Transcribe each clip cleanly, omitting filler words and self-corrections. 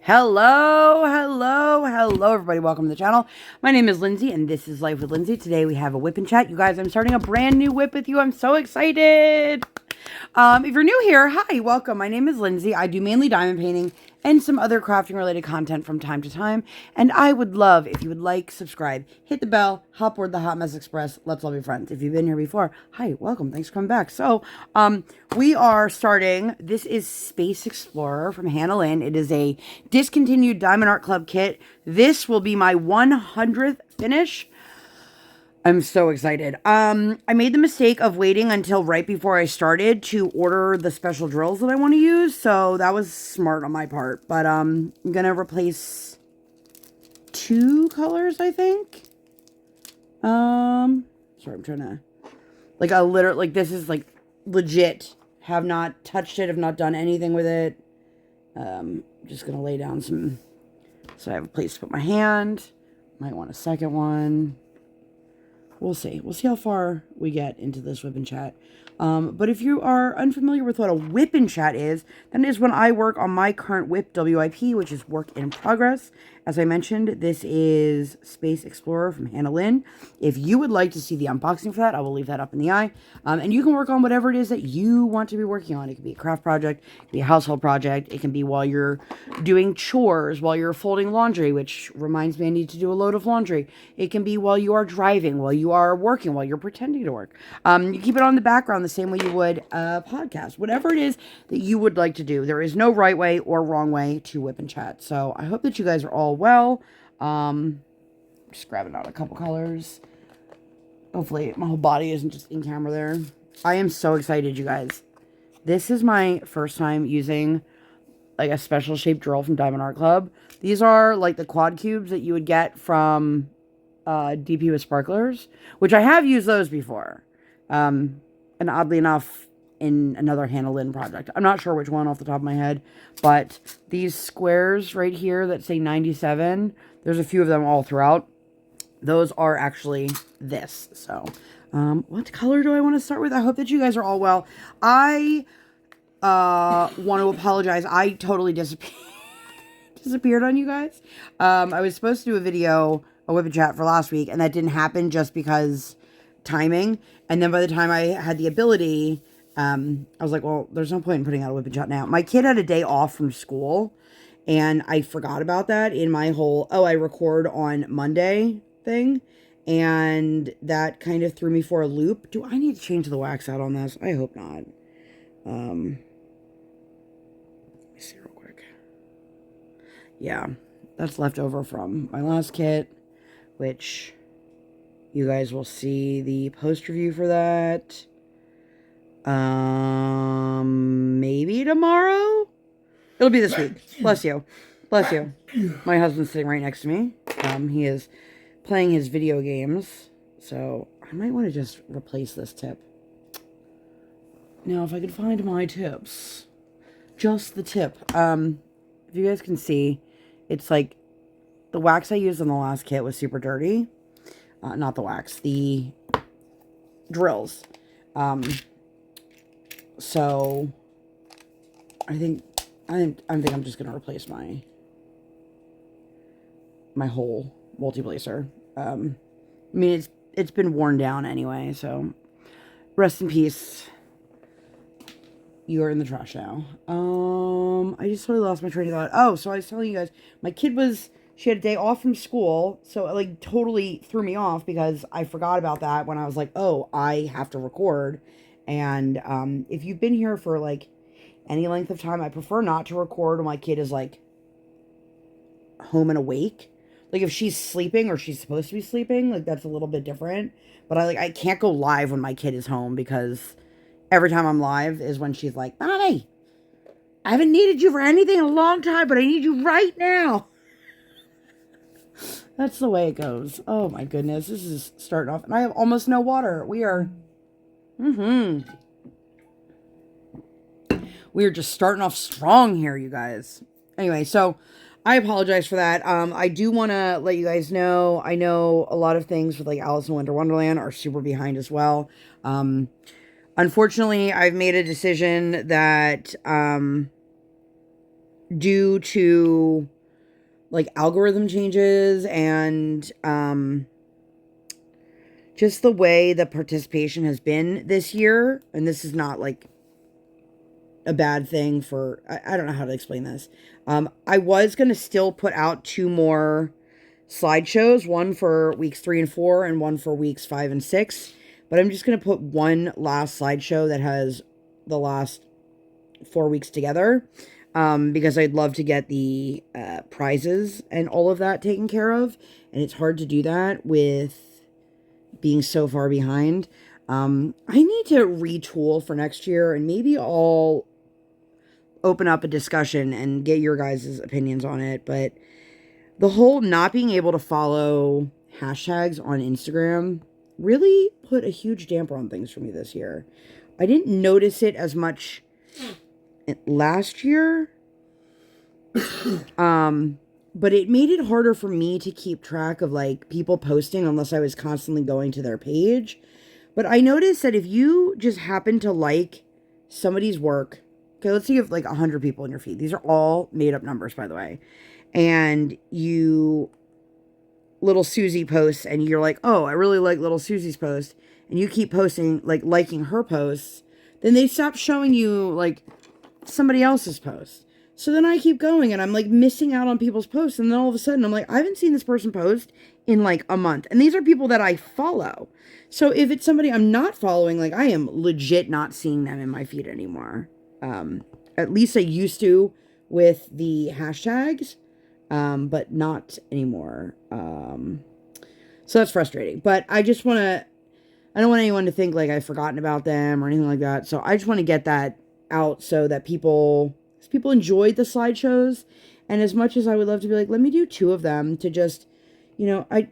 Hello, everybody. Welcome to the channel. My name is Lindsay, and this is Life with Lindsay. Today we have a WIP Chat. You guys, I'm starting a brand new WIP with you. I'm so excited. If you're new here, hi, welcome. My name is Lindsay. I do mainly diamond painting and some other crafting related content from time to time. And I would love if you would like, subscribe, hit the bell, hop aboard the Hot Mess Express. Let's all be friends. If you've been here before, hi, welcome. Thanks for coming back. So, we are starting. This is Space Explorer from Lynn. It is a discontinued Diamond Art Club kit. This will be my 100th finish. I'm so excited. I made the mistake of waiting until right before I started to order the special drills that I want to use. So that was smart on my part. But I'm going to replace 2 colors, I think. Sorry, I'm trying to... this is like legit. Have not touched it. Have not done anything with it. Just going to lay down some... So I have a place to put my hand. Might want a second one. We'll see. We'll see how far we get into this WIP Chat. But if you are unfamiliar with what a WIP Chat is, then it is when I work on my current WIP, WIP, which is work in progress. As I mentioned, this is Space Explorer from Lynn. If you would like to see the unboxing for that, I will leave that up in the eye. And you can work on whatever it is that you want to be working on. It could be a craft project, it can be a household project, it can be while you're doing chores, while you're folding laundry, which reminds me I need to do a load of laundry. It can be while you are driving, while you are working, while you're pretending to work. You keep it on the background the same way you would a podcast. Whatever it is that you would like to do. There is no right way or wrong way to WIP Chat. So I hope that you guys are all well. Just grabbing out a couple colors. Hopefully my whole body isn't just in camera there. I am so excited, you guys. This is my first time using like a special shaped drill from Diamond Art Club. These are like the quad cubes that you would get from DP with sparklers, which I have used those before. And oddly enough, in another Lynn project. I'm not sure which one off the top of my head, but these squares right here that say 97, there's a few of them all throughout. Those are actually this. So, what color do I want to start with? I hope that you guys are all well. I want to apologize. I totally disappeared on you guys. I was supposed to do a WIP Chat for last week, and that didn't happen just because timing. And then by the time I had the ability, I was like, well, there's no point in putting out a WIP Chat now. My kid had a day off from school, and I forgot about that in my whole, I record on Monday thing, and that kind of threw me for a loop. Do I need to change the wax out on this? I hope not. Let me see real quick. Yeah, that's left over from my last kit, which you guys will see the post review for that. Maybe tomorrow? It'll be this week. Bless you. Bless you. My husband's sitting right next to me. He is playing his video games. So, I might want to just replace this tip. Now, if I could find my tips. Just the tip. If you guys can see, it's like the wax I used on the last kit was super dirty. Not the wax, the drills. So I think I'm just gonna replace my whole multi-placer. I mean, it's been worn down anyway, so rest in peace. You are in the trash now. I just totally lost my train of thought. Oh, so I was telling you guys, my kid she had a day off from school, so it like totally threw me off because I forgot about that when I was like, oh, I have to record. And if you've been here for like any length of time, I prefer not to record when my kid is like home and awake. Like if she's sleeping or she's supposed to be sleeping, like that's a little bit different. But I can't go live when my kid is home because every time I'm live is when she's like, Mommy, I haven't needed you for anything in a long time, but I need you right now. That's the way it goes. Oh my goodness. This is starting off. And I have almost no water. We are just starting off strong here, you guys. Anyway, so I apologize for that. I do want to let you guys know, I know a lot of things with like Alice in Winter Wonderland are super behind as well. Unfortunately, I've made a decision that due to like algorithm changes and just the way the participation has been this year. And this is not like a bad thing for, I don't know how to explain this. I was going to still put out 2 more slideshows, one for weeks 3 and 4 and one for weeks 5 and 6. But I'm just going to put one last slideshow that has the last 4 weeks together, because I'd love to get the prizes and all of that taken care of. And it's hard to do that with being so far behind. I need to retool for next year, and maybe I'll open up a discussion and get your guys' opinions on it. But the whole not being able to follow hashtags on Instagram really put a huge damper on things for me this year. I didn't notice it as much last year. But it made it harder for me to keep track of like people posting unless I was constantly going to their page. But I noticed that if you just happen to like somebody's work, okay, let's say you have like 100 people in your feed. These are all made up numbers, by the way. And you, little Susie posts, and you're like, oh, I really like little Susie's post. And you keep posting, like liking her posts. Then they stop showing you like somebody else's post. So then I keep going and I'm like missing out on people's posts. And then all of a sudden I'm like, I haven't seen this person post in like a month. And these are people that I follow. So if it's somebody I'm not following, like I am legit not seeing them in my feed anymore. At least I used to with the hashtags, but not anymore. So that's frustrating. But I don't want anyone to think like I've forgotten about them or anything like that. So I just want to get that out so that people enjoyed the slideshows. And as much as I would love to be like, let me do 2 of them to just, we're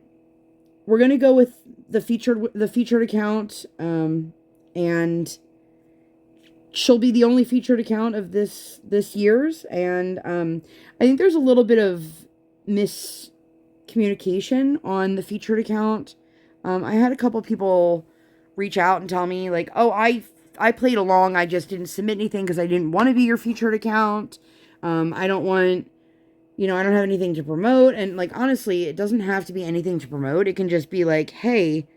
going to go with the featured account. And she'll be the only featured account of this year's. And, I think there's a little bit of miscommunication on the featured account. I had a couple people reach out and tell me like, oh, I played along. I just didn't submit anything because I didn't want to be your featured account. I don't want, I don't have anything to promote. And like, honestly, it doesn't have to be anything to promote. It can just be like, hey,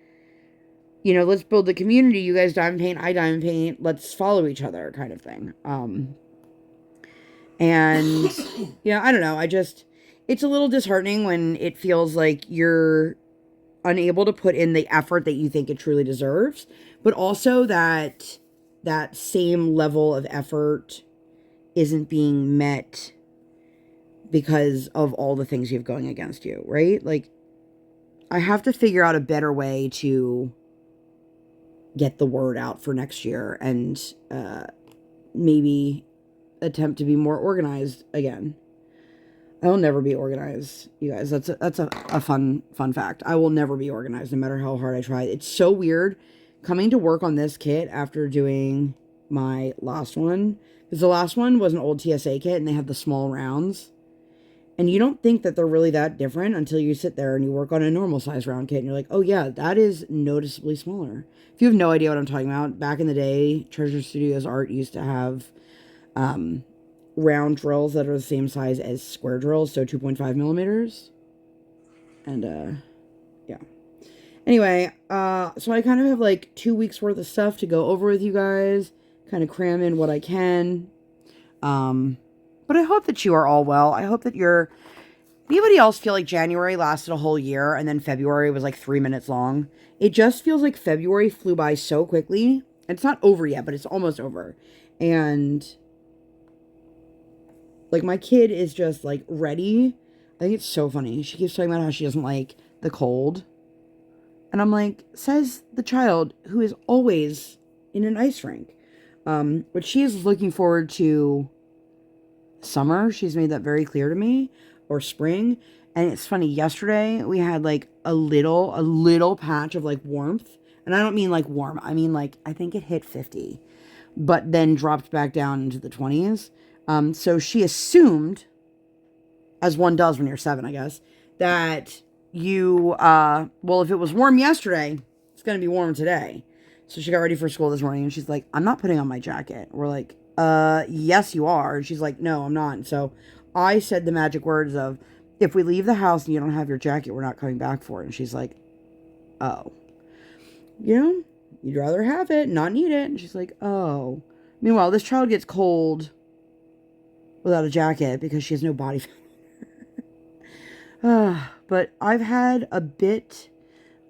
let's build the community. You guys diamond paint, I diamond paint. Let's follow each other kind of thing. And I don't know. It's a little disheartening when it feels like you're unable to put in the effort that you think it truly deserves, but also that same level of effort isn't being met because of all the things you have going against you, right? Like, I have to figure out a better way to get the word out for next year and maybe attempt to be more organized again. I will never be organized, you guys. That's a fun fact. I will never be organized no matter how hard I try. It's so weird coming to work on this kit after doing my last one. Because the last one was an old TSA kit and they had the small rounds. And you don't think that they're really that different until you sit there and you work on a normal size round kit and you're like, oh yeah, that is noticeably smaller. If you have no idea what I'm talking about, back in the day, Treasure Studios Art used to have round drills that are the same size as square drills, so 2.5 millimeters. And yeah. Anyway, so I kind of have like 2 weeks worth of stuff to go over with you guys, kind of cram in what I can. But I hope that you are all well. I hope that anybody else feel like January lasted a whole year and then February was like 3 minutes long? It just feels like February flew by so quickly. It's not over yet, but it's almost over. And like my kid is just like ready. I think it's so funny. She keeps talking about how she doesn't like the cold. And I'm like, says the child who is always in an ice rink. But she is looking forward to summer. She's made that very clear to me. Or spring. And it's funny, yesterday we had like a little patch of like warmth. And I don't mean like warm. I mean like, I think it hit 50. But then dropped back down into the 20s. So she assumed, as one does when you're 7, I guess, that you, well, if it was warm yesterday, it's going to be warm today. So she got ready for school this morning and she's like, I'm not putting on my jacket. We're like, yes, you are. And she's like, no, I'm not. And so I said the magic words of, if we leave the house and you don't have your jacket, we're not coming back for it. And she's like, oh, you'd rather have it, not need it. And she's like, oh. Meanwhile, this child gets cold without a jacket because she has no body fat. But I've had a bit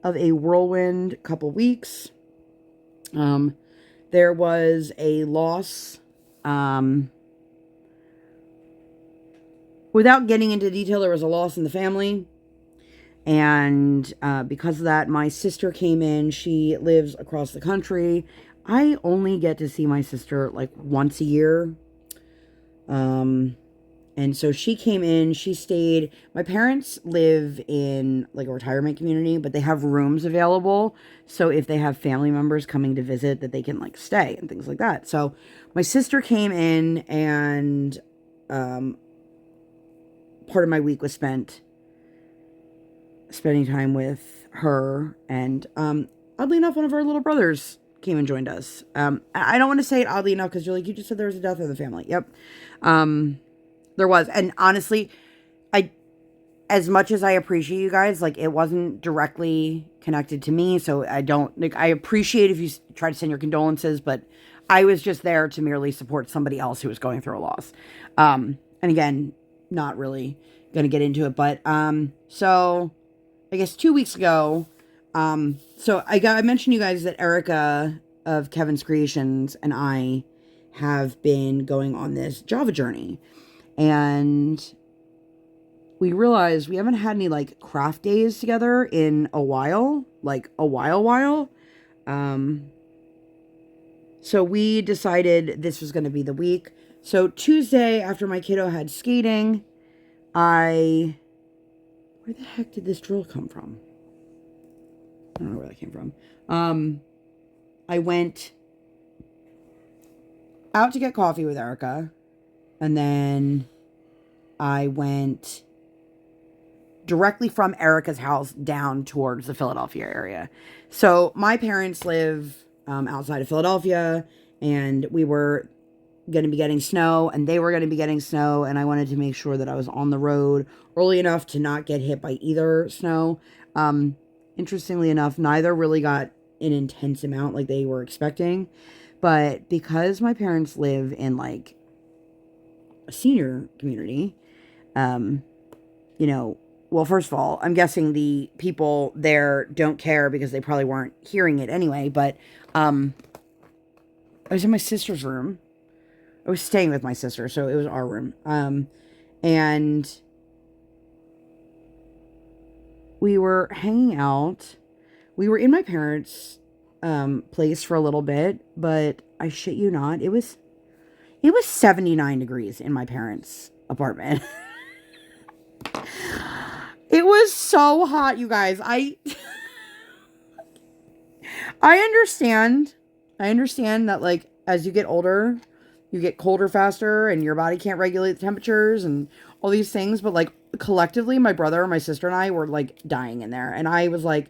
of a whirlwind couple weeks. There was a loss. Without getting into detail, there was a loss in the family. And because of that, my sister came in. She lives across the country. I only get to see my sister like once a year. And so she came in, she stayed. My parents live in like a retirement community, but they have rooms available. So if they have family members coming to visit, that they can like stay and things like that. So my sister came in, and part of my week was spending time with her. And oddly enough, one of our little brothers came and joined us. I don't want to say it oddly enough because you're like, you just said there was a death in the family. Yep. There was. And honestly, as much as I appreciate you guys, like, it wasn't directly connected to me. So I don't, like, I appreciate if you try to send your condolences, but I was just there to merely support somebody else who was going through a loss. And again, not really going to get into it, but, so I guess 2 weeks ago, so I mentioned to you guys that Erica of Kevin's Creations and I have been going on this Java journey. And we realized we haven't had any like craft days together in a while, like a while. So we decided this was going to be the week. So Tuesday, after my kiddo had skating, where the heck did this drill come from? I don't know where that came from. I went out to get coffee with Erica, and then I went directly from Erica's house down towards the Philadelphia area. So my parents live outside of Philadelphia, and we were going to be getting snow, and they were going to be getting snow, and I wanted to make sure that I was on the road early enough to not get hit by either snow. Interestingly enough, neither really got an intense amount like they were expecting, but because my parents live in like a senior community, well, first of all, I'm guessing the people there don't care because they probably weren't hearing it anyway, but I was in my sister's room. I was staying with my sister, so it was our room. And we were hanging out. We were in my parents' place for a little bit, but I shit you not, it was 79 degrees in my parents' apartment. It was so hot, you guys. I understand that, like, as you get older, you get colder faster and your body can't regulate the temperatures and all these things. But, like, collectively, my brother, my sister, and I were, like, dying in there. And I was like,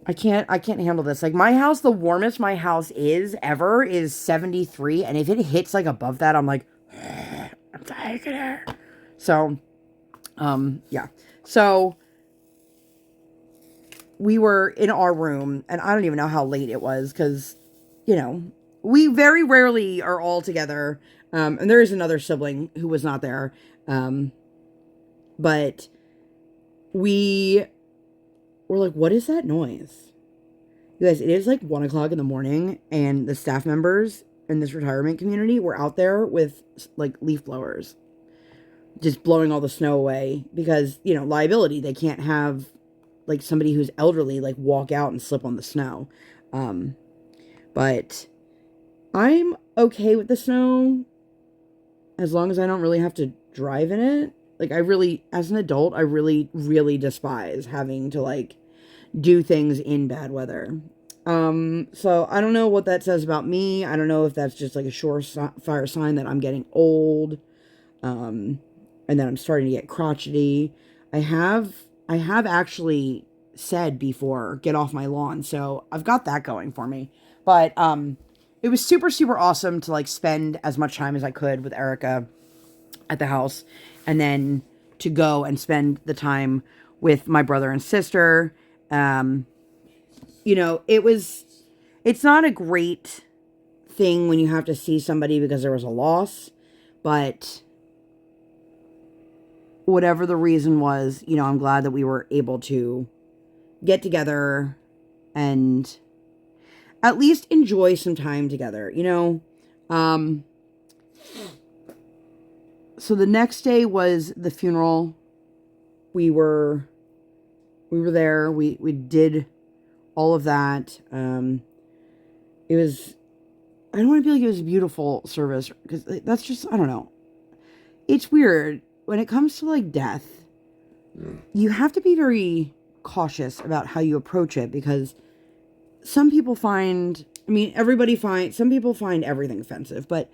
I can't handle this. Like, my house, the warmest my house is ever is 73. And if it hits, like, above that, I'm like, I'm taking it. So, yeah. So we were in our room, and I don't even know how late it was because, we very rarely are all together. And there is another sibling who was not there. But we were like, what is that noise? You guys, it is like 1 o'clock in the morning, and the staff members in this retirement community were out there with like leaf blowers, just blowing all the snow away because, liability. They can't have like somebody who's elderly like walk out and slip on the snow. But I'm okay with the snow as long as I don't really have to drive in it. Like, as an adult, I really, really despise having to like do things in bad weather. So I don't know what that says about me. I don't know if that's just like a surefire sign that I'm getting old. And then I'm starting to get crotchety. I have actually said before, get off my lawn. So I've got that going for me. But it was super, super awesome to like spend as much time as I could with Erica at the house. And then, to go and spend the time with my brother and sister. You know, it's not a great thing when you have to see somebody because there was a loss, but whatever the reason was, you know, I'm glad that we were able to get together and at least enjoy some time together, you know. So the next day was the funeral. We were there. We did all of that. It was, I don't want to be like it was a beautiful service because that's just, I don't know. It's weird when it comes to like death. You have to be very cautious about how you approach it because some people find, I mean, some people find everything offensive, but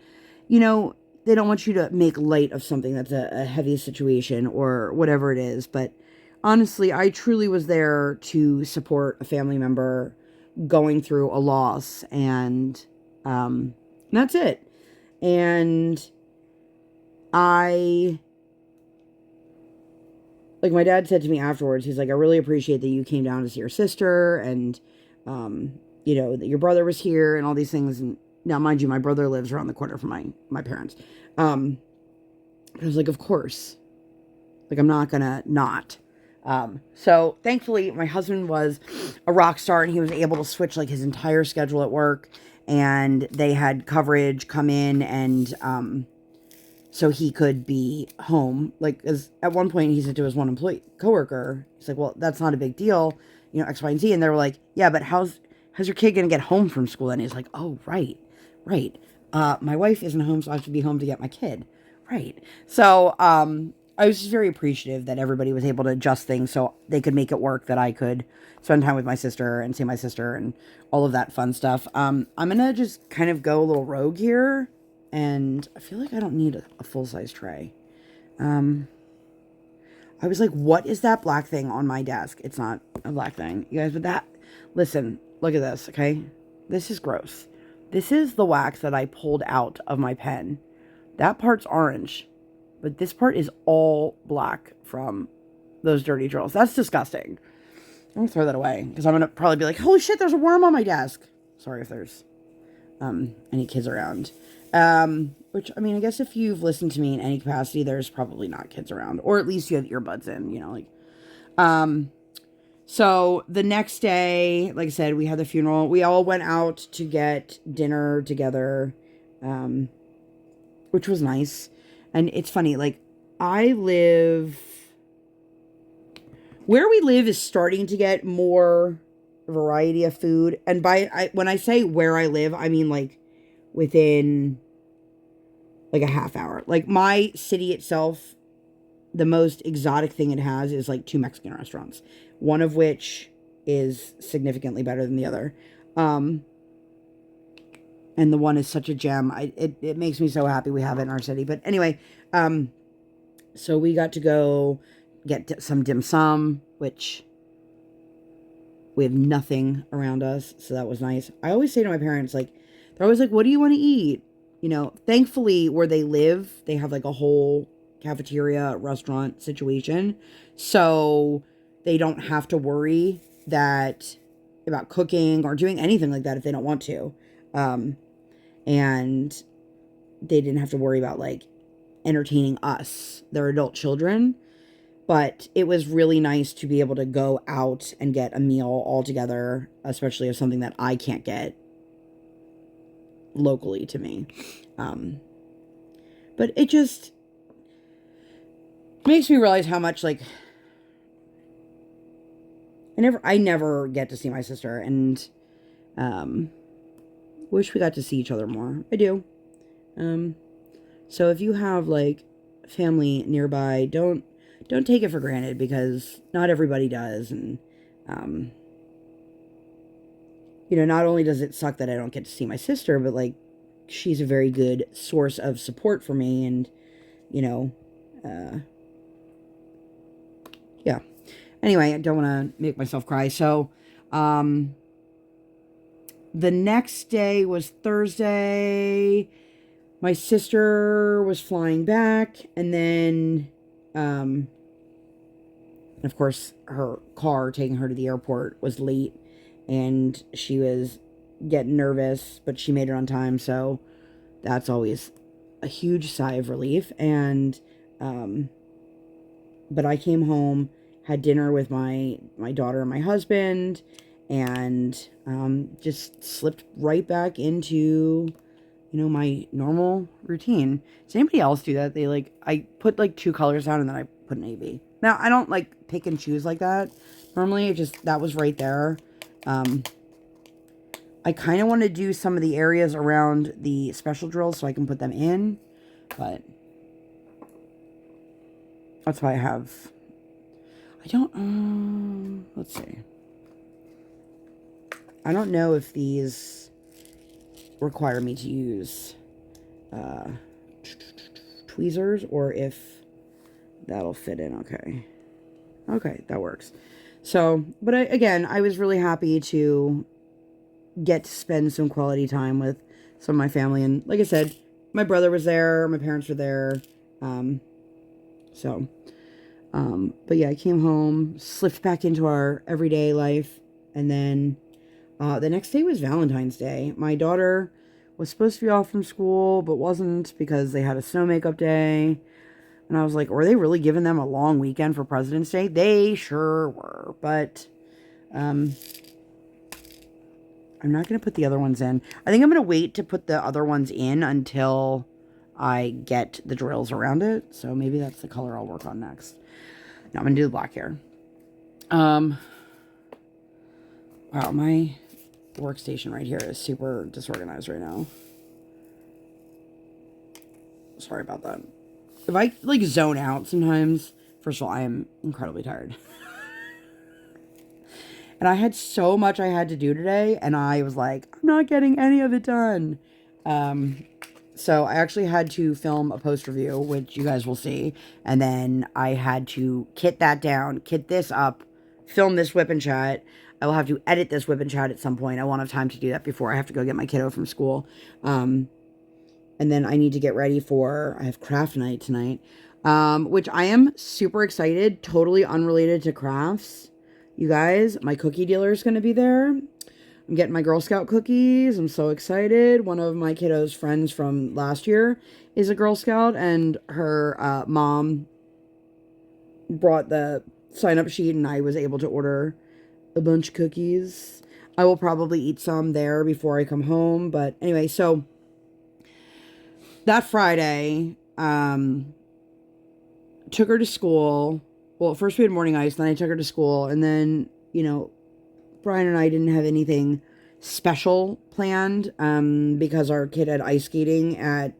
you know, they don't want you to make light of something that's a heavy situation or whatever it is. But honestly, I truly was there to support a family member going through a loss, and that's it. And like my dad said to me afterwards, he's like, I really appreciate that you came down to see your sister, and you know, that your brother was here and all these things. And now, mind you, my brother lives around the corner from my parents. I was like, of course, like, I'm not gonna not. So thankfully my husband was a rock star and he was able to switch like his entire schedule at work, and they had coverage come in, and so he could be home. Like, as at one point he said to his one coworker, he's like, well, that's not a big deal, you know, X, Y, and Z. And they were like, yeah, but how's your kid gonna get home from school? And he's like, oh, right. My wife isn't home, so I have to be home to get my kid. Right. So, I was just very appreciative that everybody was able to adjust things so they could make it work, that I could spend time with my sister and see my sister and all of that fun stuff. I'm going to just kind of go a little rogue here, and I feel like I don't need a full-size tray. I was like, what is that black thing on my desk? It's not a black thing, you guys, but listen, look at this, okay? This is gross. This is the wax that I pulled out of my pen. That part's orange, but this part is all black from those dirty drills. That's disgusting. I'm going to throw that away because I'm going to probably be like, holy shit, there's a worm on my desk. Sorry if there's any kids around. Which, I mean, I guess if you've listened to me in any capacity, there's probably not kids around. Or at least you have earbuds in, you know, like. So the next day, like I said, we had the funeral. We all went out to get dinner together, which was nice. And it's funny, like, where we live is starting to get more variety of food. And when I say where I live, I mean, like, within, like, a half hour. Like, my city itself, the most exotic thing it has is, like, 2 Mexican restaurants. One of which is significantly better than the other. And the one is such a gem. It makes me so happy we have it in our city. But anyway, so we got to go get some dim sum, which we have nothing around us. So that was nice. I always say to my parents, like, they're always like, what do you want to eat? You know, thankfully where they live, they have like a whole cafeteria restaurant situation. So they don't have to worry about cooking or doing anything like that if they don't want to. And they didn't have to worry about, like, entertaining us, their adult children. But it was really nice to be able to go out and get a meal all together, especially of something that I can't get locally to me. But it just makes me realize how much, like, I never get to see my sister, and wish we got to see each other more. I do. So if you have, like, family nearby, don't take it for granted, because not everybody does. And you know, not only does it suck that I don't get to see my sister, but, like, she's a very good source of support for me, and, you know, yeah. Anyway, I don't want to make myself cry. So, the next day was Thursday. My sister was flying back, and then Of course, her car taking her to the airport was late, and she was getting nervous, but she made it on time, so that's always a huge sigh of relief. And but I came home, had dinner with my daughter and my husband, and just slipped right back into, my normal routine. Does anybody else do that? I put like 2 colors down and then I put an AB. Now, I don't like pick and choose like that. Normally, that was right there. I kind of want to do some of the areas around the special drills so I can put them in, but that's why I have, let's see. I don't know if these require me to use tweezers or if that'll fit in. Okay, that works. So, but again, I was really happy to get to spend some quality time with some of my family. And like I said, my brother was there, my parents were there. But yeah, I came home, slipped back into our everyday life. And then the next day was Valentine's Day. My daughter was supposed to be off from school, but wasn't because they had a snow makeup day. And I was like, were they really giving them a long weekend for President's Day? They sure were. But I'm not going to put the other ones in. I think I'm going to wait to put the other ones in until I get the drills around it. So maybe that's the color I'll work on next. Now I'm going to do the black hair. Wow, my workstation right here is super disorganized right now. Sorry about that. If I zone out sometimes, first of all, I am incredibly tired. And I had so much I had to do today, and I was like, I'm not getting any of it done. So I actually had to film a post review, which you guys will see. And then I had to kit that down, kit this up, film this WIP and Chat. I will have to edit this WIP and Chat at some point. I won't have time to do that before I have to go get my kiddo from school. And then I need to get ready I have craft night tonight, which I am super excited, totally unrelated to crafts. You guys, my cookie dealer is going to be there. I'm getting my Girl Scout cookies. I'm so excited. One of my kiddo's friends from last year is a Girl Scout, and her mom brought the sign-up sheet, and I was able to order a bunch of cookies. I will probably eat some there before I come home, but anyway, so that Friday, took her to school. Well, first we had morning ice, then I took her to school, and then, Brian and I didn't have anything special planned, because our kid had ice skating at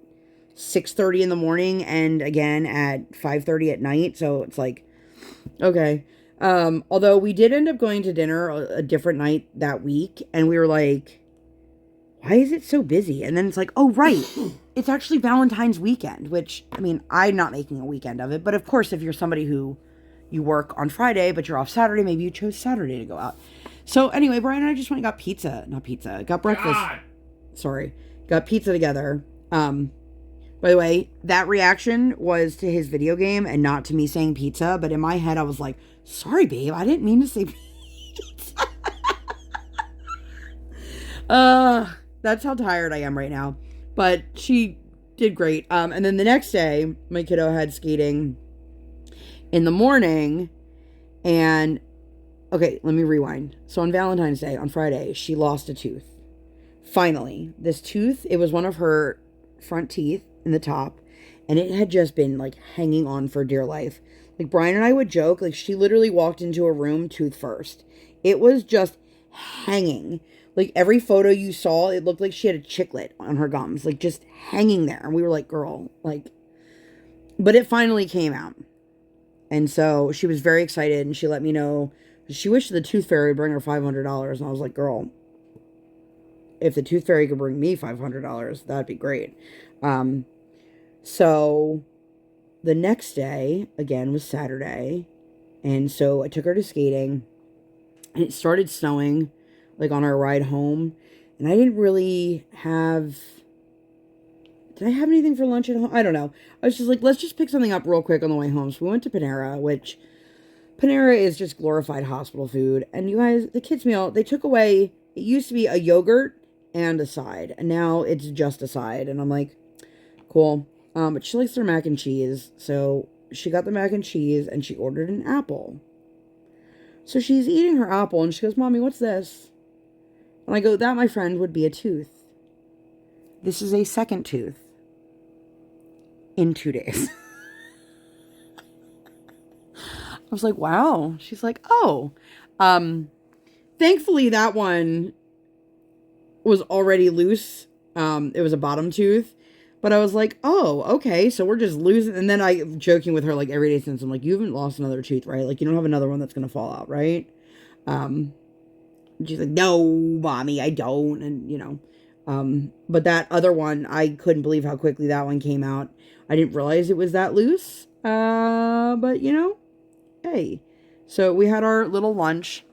6:30 in the morning and again at 5:30 at night, so it's like, okay. Although we did end up going to dinner a different night that week, and we were like, why is it so busy? And then it's like, oh, right. It's actually Valentine's weekend, which, I mean, I'm not making a weekend of it. But of course, if you're somebody who you work on Friday, but you're off Saturday, maybe you chose Saturday to go out. So anyway, Brian and I just went and got pizza. Not pizza. Got breakfast. God. Sorry. Got pizza together. By the way, that reaction was to his video game and not to me saying pizza. But in my head, I was like, sorry, babe. I didn't mean to say pizza. That's how tired I am right now. But she did great. And then the next day, my kiddo had skating in the morning. And, okay, let me rewind. So on Valentine's Day, on Friday, she lost a tooth. Finally, this tooth, it was one of her front teeth in the top. And it had just been, hanging on for dear life. Brian and I would joke, she literally walked into a room tooth first. It was just hanging. Every photo you saw, it looked like she had a chiclet on her gums, just hanging there. And we were like, girl, but it finally came out. And so she was very excited, and she let me know. She wished the tooth fairy would bring her $500. And I was like, girl, if the tooth fairy could bring me $500, that'd be great. So the next day, again, was Saturday. And so I took her to skating, and it started snowing on our ride home, and I didn't really have did I have anything for lunch at home? I don't know. I was just like, let's just pick something up real quick on the way home. So we went to Panera, which Panera is just glorified hospital food. And you guys, the kids' meal, they took away, it used to be a yogurt and a side. And now it's just a side. And I'm like, cool. But she likes their mac and cheese. So she got the mac and cheese and she ordered an apple. So she's eating her apple and she goes, Mommy, what's this? And I go, that, my friend, would be a tooth. This is a second tooth in 2 days. I was like, wow. She's like, oh. Thankfully, that one was already loose. It was a bottom tooth. But I was like, oh, okay. So we're just losing. And then I, joking with her, like, every day since, I'm like, you haven't lost another tooth, right? Like, you don't have another one that's going to fall out, right? She's like, no, Mommy, I don't. And, you know. But that other one, I couldn't believe how quickly that one came out. I didn't realize it was that loose. But, you know. Hey, so we had our little lunch.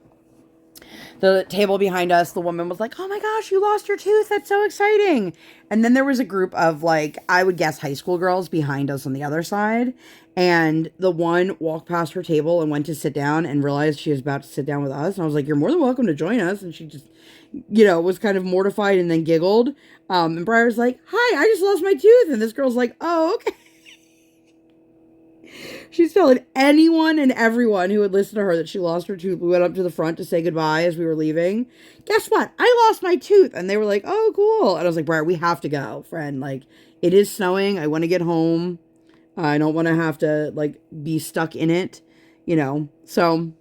The table behind us, the woman was like, oh my gosh, you lost your tooth. That's so exciting. And then there was a group of, like, I would guess high school girls behind us on the other side. And the one walked past her table and went to sit down and realized she was about to sit down with us. And I was like, you're more than welcome to join us. And she just, you know, was kind of mortified and then giggled. And Briar was like, hi, I just lost my tooth. And this girl's like, oh, okay. She's telling anyone and everyone who would listen to her that she lost her tooth. We went up to the front to say goodbye as we were leaving. Guess what? I lost my tooth. And they were like, oh, cool. And I was like, Briar, we have to go, friend. Like, it is snowing. I want to get home. I don't want to have to, like, be stuck in it, you know. So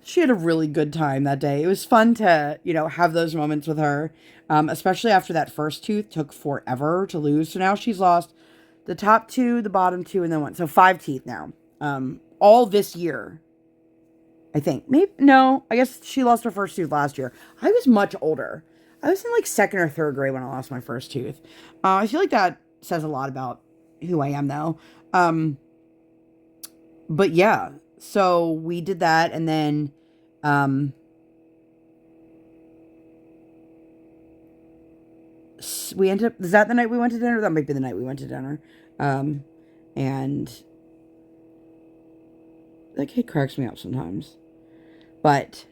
she had a really good time that day. It was fun to, you know, have those moments with her, especially after that first tooth took forever to lose. So now she's lost the top two, the bottom two, and then one. So 5 teeth now. All this year, I think. Maybe, no, I guess she lost her first tooth last year. I was much older. I was in like 2nd or 3rd grade when I lost my first tooth. I feel like that says a lot about who I am though. But yeah, so we did that. And then, we ended up, is that the night we went to dinner? That might be the night we went to dinner. And that kid cracks me up sometimes. But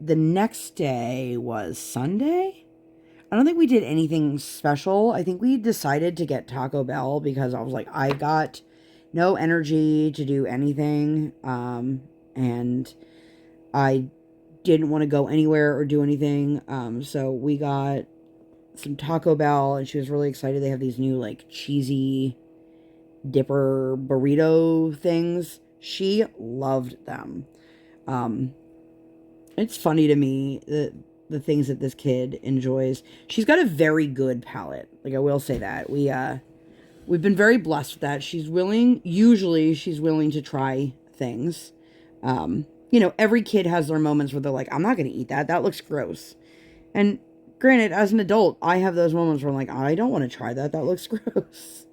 the next day was Sunday. I don't think we did anything special. I think we decided to get Taco Bell because I was like, I got no energy to do anything. And I didn't want to go anywhere or do anything. So we got some Taco Bell and she was really excited. They have these new like cheesy dipper burrito things. She loved them. It's funny to me that the things that this kid enjoys. She's got a very good palate. Like, I will say that. We've been very blessed with that. Usually she's willing to try things. You know, every kid has their moments where they're like, I'm not going to eat that. That looks gross. And granted, as an adult, I have those moments where I'm like, I don't want to try that. That looks gross.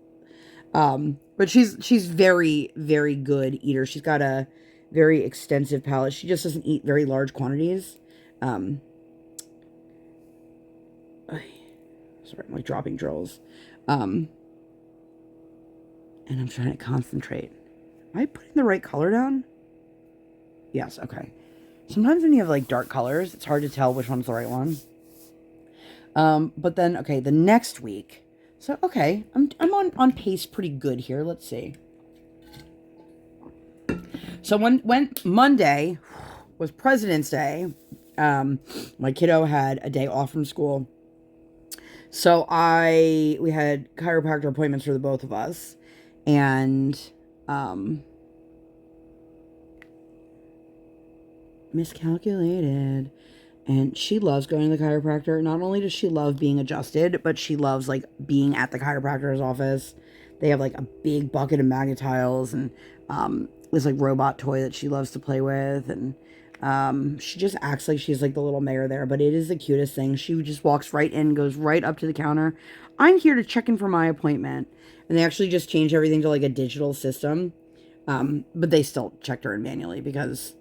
But she's very, very good eater. She's got a very extensive palate. She just doesn't eat very large quantities. Sorry, I'm like dropping drills. And I'm trying to concentrate. Am I putting the right color down? Yes, okay. Sometimes when you have like dark colors, it's hard to tell which one's the right one. But then, okay, the next week. So, okay, I'm on pace pretty good here. Let's see. So when Monday was President's Day, my kiddo had a day off from school. So we had chiropractor appointments for the both of us. And, miscalculated. And she loves going to the chiropractor. Not only does she love being adjusted, but she loves, like, being at the chiropractor's office. They have, like, a big bucket of magnetiles and this, like, robot toy that she loves to play with. And she just acts like she's, like, the little mayor there. But it is the cutest thing. She just walks right in, goes right up to the counter. I'm here to check in for my appointment. And they actually just changed everything to, like, a digital system. But they still checked her in manually because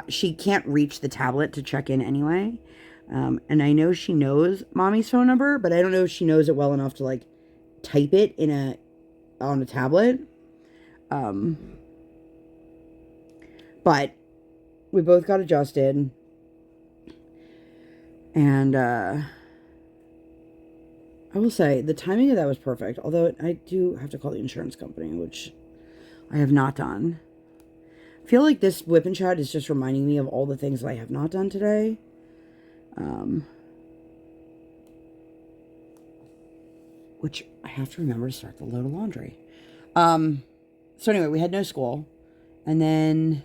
she can't reach the tablet to check in anyway. And I know she knows Mommy's phone number, but I don't know if she knows it well enough to, like, type it on a tablet. But we both got adjusted. And I will say the timing of that was perfect. Although I do have to call the insurance company, which I have not done. I feel like this WIP and Chat is just reminding me of all the things that I have not done today. Which I have to remember to start the load of laundry. So anyway, we had no school. And then,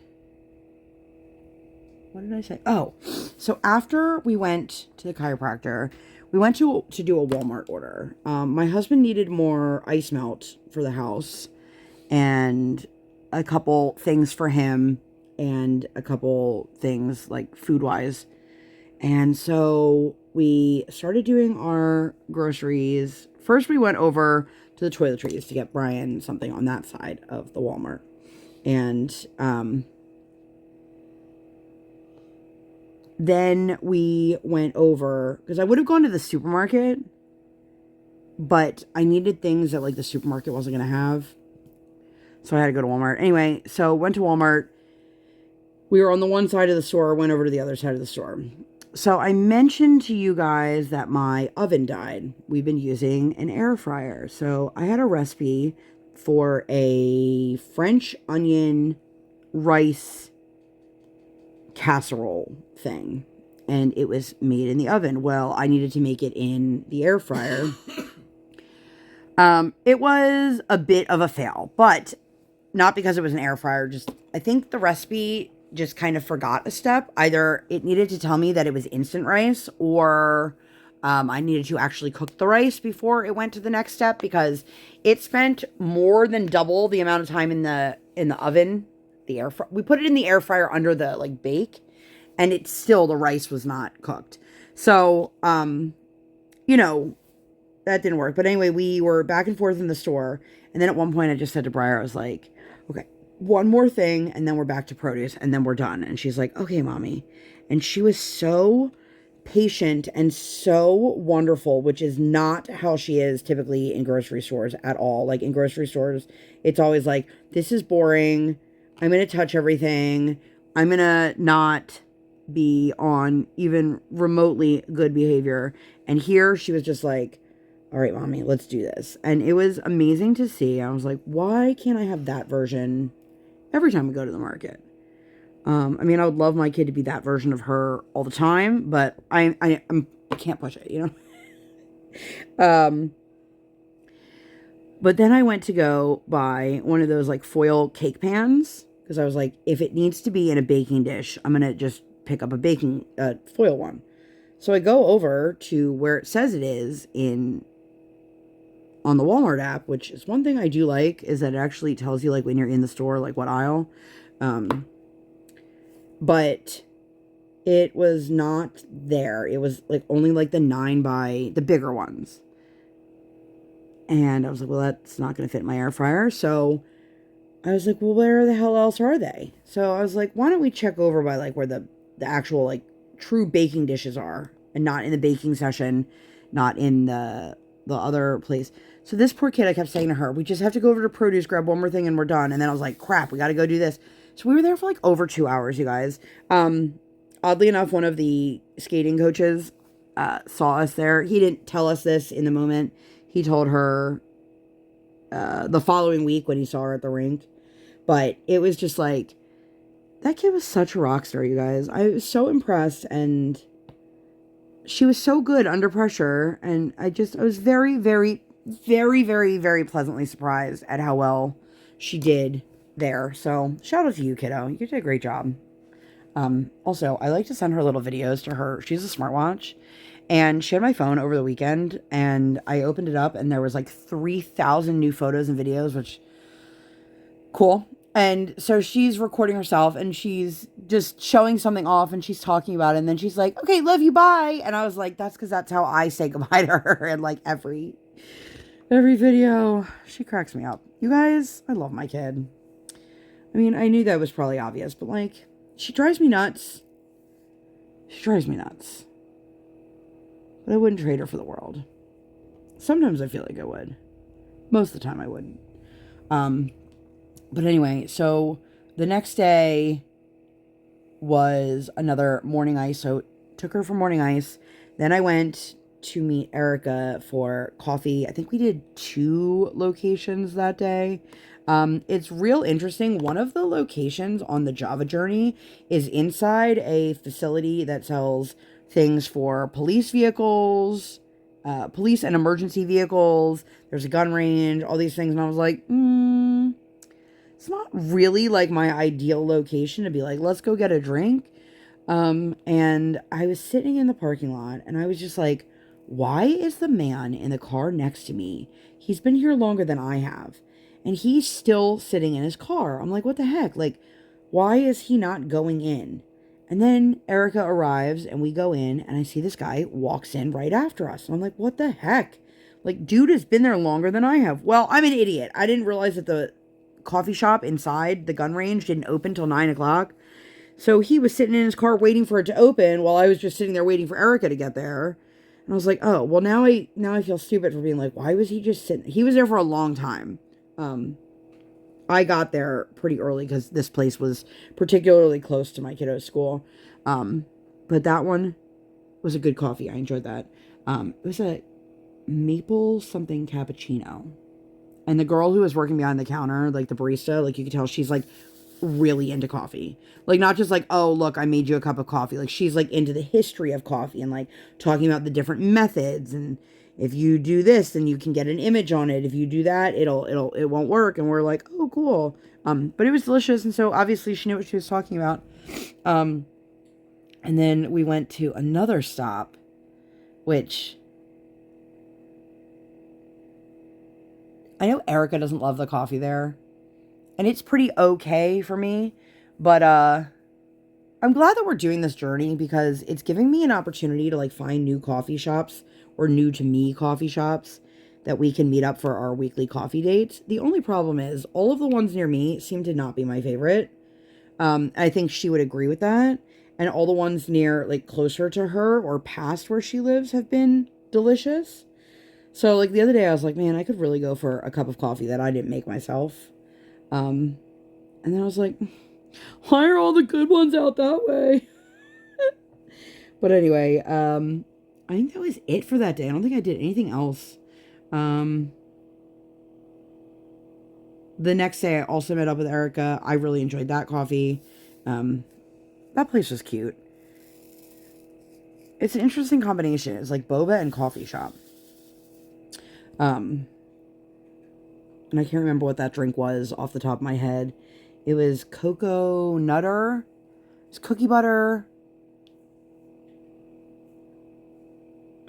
what did I say? Oh, so after we went to the chiropractor, we went to do a Walmart order. My husband needed more ice melt for the house and a couple things for him and a couple things like food-wise. And so we started doing our groceries. First, we went over to the toiletries to get Brian something on that side of the Walmart. And then we went over, because I would have gone to the supermarket, but I needed things that like the supermarket wasn't going to have. So I had to go to Walmart. Anyway, so went to Walmart. We were on the one side of the store, went over to the other side of the store. So I mentioned to you guys that my oven died. We've been using an air fryer. So I had a recipe for a French onion rice casserole thing. And it was made in the oven. Well, I needed to make it in the air fryer. It was a bit of a fail, but not because it was an air fryer. Just, I think the recipe just kind of forgot a step. Either it needed to tell me that it was instant rice, or I needed to actually cook the rice before it went to the next step, because it spent more than double the amount of time in the oven. We put it in the air fryer under the like bake, and it's still, the rice was not cooked. So, you know, that didn't work. But anyway, we were back and forth in the store. And then at one point I just said to Briar, I was like, okay, one more thing, and then we're back to produce, and then we're done. And she's like, okay, mommy. And she was so patient and so wonderful, which is not how she is typically in grocery stores at all. Like in grocery stores, it's always like, this is boring. I'm going to touch everything. I'm going to not be on even remotely good behavior. And here she was just like, all right, mommy, let's do this. And it was amazing to see. I was like, why can't I have that version every time we go to the market? I mean, I would love my kid to be that version of her all the time, but I can't push it, you know? But then I went to go buy one of those like foil cake pans, because I was like, if it needs to be in a baking dish, I'm going to just pick up a baking foil one. So I go over to where it says it is on the Walmart app, which is one thing I do like, is that it actually tells you like when you're in the store, like what aisle. But it was not there. It was like only like the bigger ones. And I was like, well, that's not going to fit in my air fryer. So I was like, well, where the hell else are they? So I was like, why don't we check over by like where the actual like true baking dishes are, and not in the baking session, not in the other place. So this poor kid, I kept saying to her, we just have to go over to produce, grab one more thing, and we're done. And then I was like, crap, we got to go do this. So we were there for like over 2 hours, you guys. Oddly enough, one of the skating coaches saw us there. He didn't tell us this in the moment. He told her the following week when he saw her at the rink. But it was just like, that kid was such a rock star, you guys. I was so impressed, and she was so good under pressure. And I was very, very, very, very, very pleasantly surprised at how well she did there. So shout out to you, kiddo. You did a great job. Also, I like to send her little videos to her. She's a smartwatch, and she had my phone over the weekend, and I opened it up, and there was like 3,000 new photos and videos, which cool. And so she's recording herself, and she's just showing something off, and she's talking about it. And then she's like, okay, love you, bye. And I was like, that's because that's how I say goodbye to her. And like every video, she cracks me up. You guys, I love my kid. I mean, I knew that was probably obvious, but like, she drives me nuts. She drives me nuts. But I wouldn't trade her for the world. Sometimes I feel like I would. Most of the time I wouldn't. But anyway, so the next day was another morning ice. So took her for morning ice. Then I went to meet Erica for coffee. I think we did 2 locations that day. It's real interesting. One of the locations on the Java journey is inside a facility that sells things for police vehicles, police and emergency vehicles. There's a gun range, all these things. And I was like, it's not really like my ideal location to be like, let's go get a drink. And I was sitting in the parking lot and I was just like, why is the man in the car next to me? He's been here longer than I have. And he's still sitting in his car. I'm like, what the heck? Like, why is he not going in? And then Erica arrives and we go in and I see this guy walks in right after us. And I'm like, what the heck? Like, dude has been there longer than I have. Well, I'm an idiot. I didn't realize that the coffee shop inside the gun range didn't open till 9 o'clock. So he was sitting in his car waiting for it to open while I was just sitting there waiting for Erica to get there. And I was like, oh, well, now I feel stupid for being like, why was he just sitting? He was there for a long time. I got there pretty early because this place was particularly close to my kiddo's school. But that one was a good coffee. I enjoyed that. It was a maple something cappuccino. And the girl who was working behind the counter, like the barista, like you could tell she's like really into coffee. Like not just like, oh, look, I made you a cup of coffee. Like she's like into the history of coffee and like talking about the different methods. And if you do this, then you can get an image on it. If you do that, it won't work. And we're like, oh, cool. But it was delicious. And so obviously she knew what she was talking about. And then we went to another stop, which I know Erica doesn't love the coffee there. And it's pretty okay for me. But I'm glad that we're doing this journey because it's giving me an opportunity to like find new coffee shops or new to me coffee shops that we can meet up for our weekly coffee dates. The only problem is all of the ones near me seem to not be my favorite. I think she would agree with that. And all the ones near like closer to her or past where she lives have been delicious. So like the other day I was like, man, I could really go for a cup of coffee that I didn't make myself. And then I was like, why are all the good ones out that way? But anyway, I think that was it for that day. I don't think I did anything else. The next day I also met up with Erica. I really enjoyed that coffee. That place was cute. It's an interesting combination. It's like boba and coffee shop. And I can't remember what that drink was off the top of my head. It was cocoa nutter. It's cookie butter.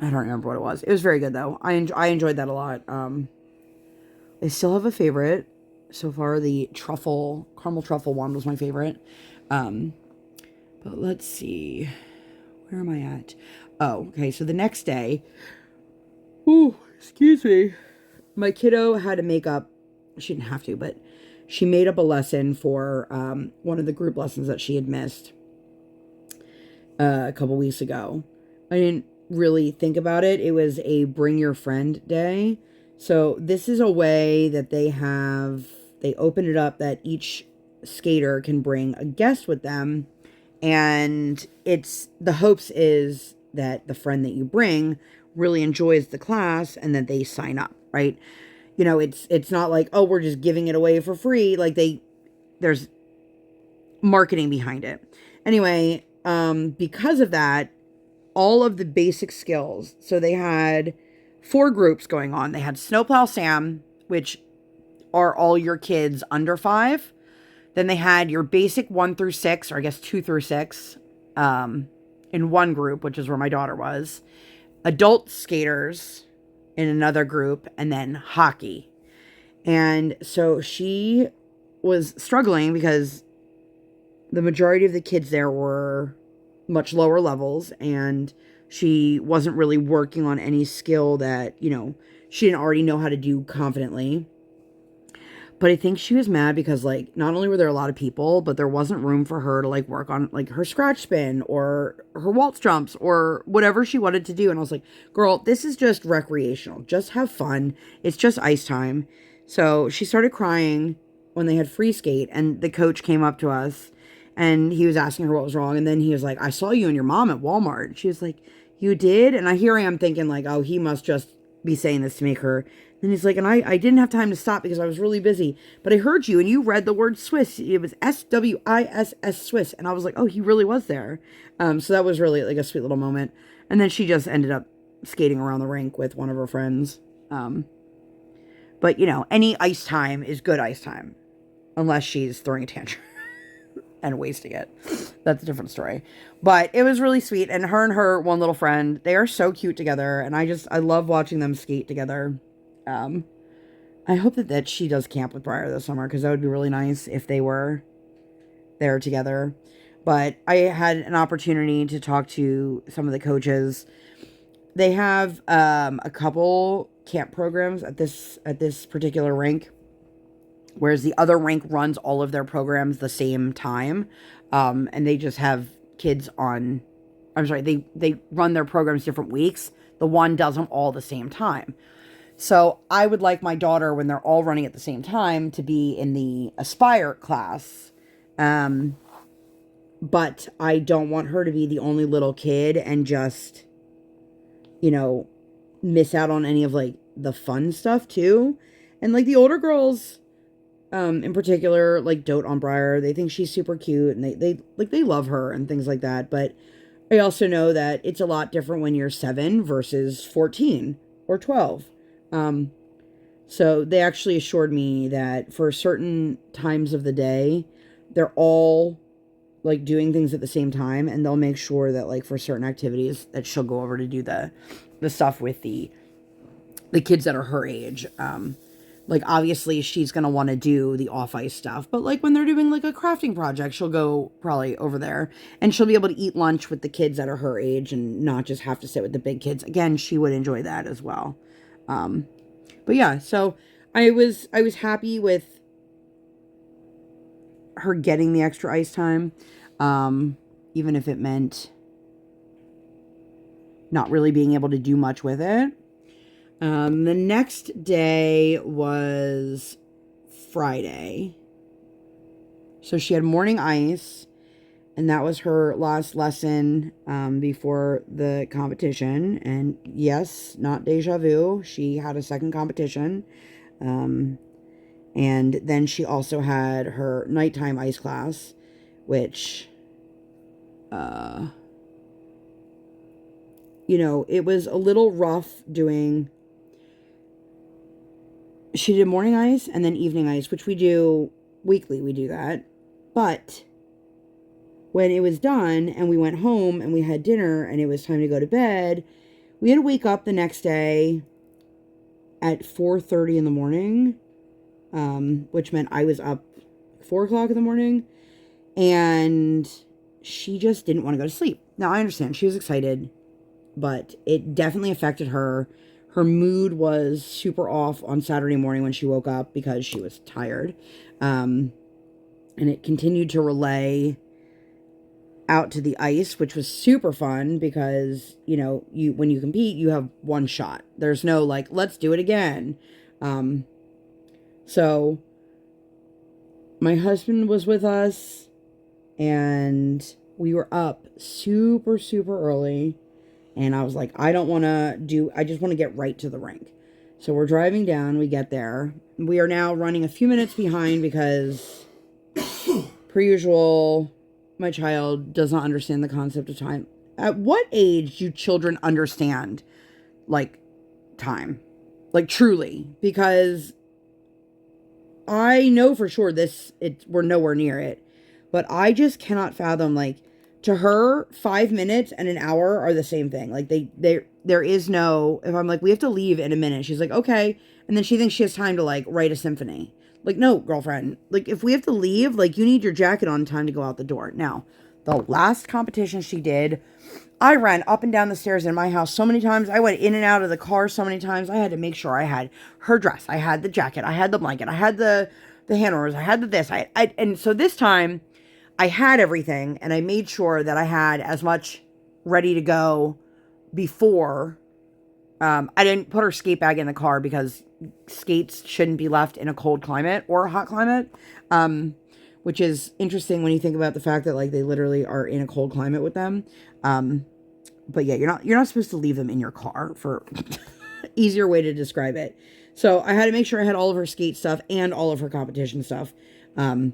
I don't remember what it was. It was very good though. I enjoyed that a lot. I still have a favorite. So far, the caramel truffle one was my favorite. But let's see. Where am I at? Oh, okay. So the next day. Ooh, excuse me. My kiddo had to make up. She didn't have to, but she made up a lesson for one of the group lessons that she had missed a couple weeks ago. I didn't really think about it. It was a bring your friend day. So this is a way that they open it up that each skater can bring a guest with them. And the hopes is that the friend that you bring really enjoys the class and that they sign up, right? You know, it's not like, oh, we're just giving it away for free. Like there's marketing behind it. Anyway, because of that, all of the basic skills. So they had 4 groups going on. They had Snowplow Sam, which are all your kids under 5. Then they had your basic 1 through 6, or I guess 2 through 6, in one group, which is where my daughter was. Adult skaters in another group, and then hockey. And so she was struggling because the majority of the kids there were much lower levels, and she wasn't really working on any skill that, you know, she didn't already know how to do confidently. But I think she was mad because, like, not only were there a lot of people, but there wasn't room for her to, like, work on, like, her scratch spin or her waltz jumps or whatever she wanted to do. And I was like, girl, this is just recreational. Just have fun. It's just ice time. So she started crying when they had free skate, and the coach came up to us and he was asking her what was wrong. And then he was like, I saw you and your mom at Walmart. She was like, you did? And I am thinking, like, oh, he must just be saying this to make her. And he's like, and I didn't have time to stop because I was really busy. But I heard you and you read the word Swiss. It was SWISS, Swiss. And I was like, oh, he really was there. So that was really like a sweet little moment. And then she just ended up skating around the rink with one of her friends. But, you know, any ice time is good ice time. Unless she's throwing a tantrum and wasting it. That's a different story. But it was really sweet. And her one little friend, they are so cute together. And I love watching them skate together. I hope that she does camp with Briar this summer, because that would be really nice if they were there together. But I had an opportunity to talk to some of the coaches. They have a couple camp programs at this particular rink, whereas the other rink runs all of their programs the same time, and they just have kids on. I'm sorry, they run their programs different weeks. The one does them all the same time. So I would like my daughter, when they're all running at the same time, to be in the Aspire class. But I don't want her to be the only little kid and just, you know, miss out on any of, like, the fun stuff too. And, like, the older girls, in particular, like, dote on Briar. They think she's super cute, and they love her and things like that. But I also know that it's a lot different when you're 7 versus 14 or 12. So they actually assured me that for certain times of the day, they're all, like, doing things at the same time, and they'll make sure that, like, for certain activities that she'll go over to do the stuff with the kids that are her age. Like, obviously she's going to want to do the off-ice stuff, but, like, when they're doing, like, a crafting project, she'll go probably over there, and she'll be able to eat lunch with the kids that are her age and not just have to sit with the big kids. Again, she would enjoy that as well. But yeah, so I was happy with her getting the extra ice time, even if it meant not really being able to do much with it. The next day was Friday. So she had morning ice, and that was her last lesson before the competition. And yes, not deja vu, she had a second competition. And then she also had her nighttime ice class, which, you know, it was a little rough doing. She did morning ice and then evening ice, which we do weekly. We do that. But when it was done and we went home and we had dinner and it was time to go to bed, we had to wake up the next day at 4:30 in the morning, which meant I was up 4 o'clock in the morning, and she just didn't want to go to sleep. Now, I understand she was excited, but it definitely affected her. Her mood was super off on Saturday morning when she woke up because she was tired. And it continued to relay out to the ice, which was super fun because, you know, when you compete, you have one shot. There's no, like, let's do it again. So my husband was with us, and we were up super, super early. And I was like, I just want to get right to the rink. So we're driving down, we get there. We are now running a few minutes behind because, per usual, my child does not understand the concept of time. At what age do children understand, like, time? Like, truly. Because I know for sure we're nowhere near it. But I just cannot fathom, like, to her, 5 minutes and an hour are the same thing. Like, there is no, if I'm like, we have to leave in a minute, she's like, okay. And then she thinks she has time to, like, write a symphony. Like, no, girlfriend. Like, if we have to leave, like, you need your jacket on in time to go out the door. Now, The last competition she did, I ran up and down the stairs in my house so many times. I went in and out of the car so many times. I had to make sure I had her dress. I had the jacket. I had the blanket. I had the hand warmers. I had the this. And so this time I had everything, and I made sure that I had as much ready to go before. I didn't put her skate bag in the car because skates shouldn't be left in a cold climate or a hot climate. Which is interesting when you think about the fact that like they literally are in a cold climate with them. But yeah, you're not supposed to leave them in your car, for easier way to describe it. So I had to make sure I had all of her skate stuff and all of her competition stuff. And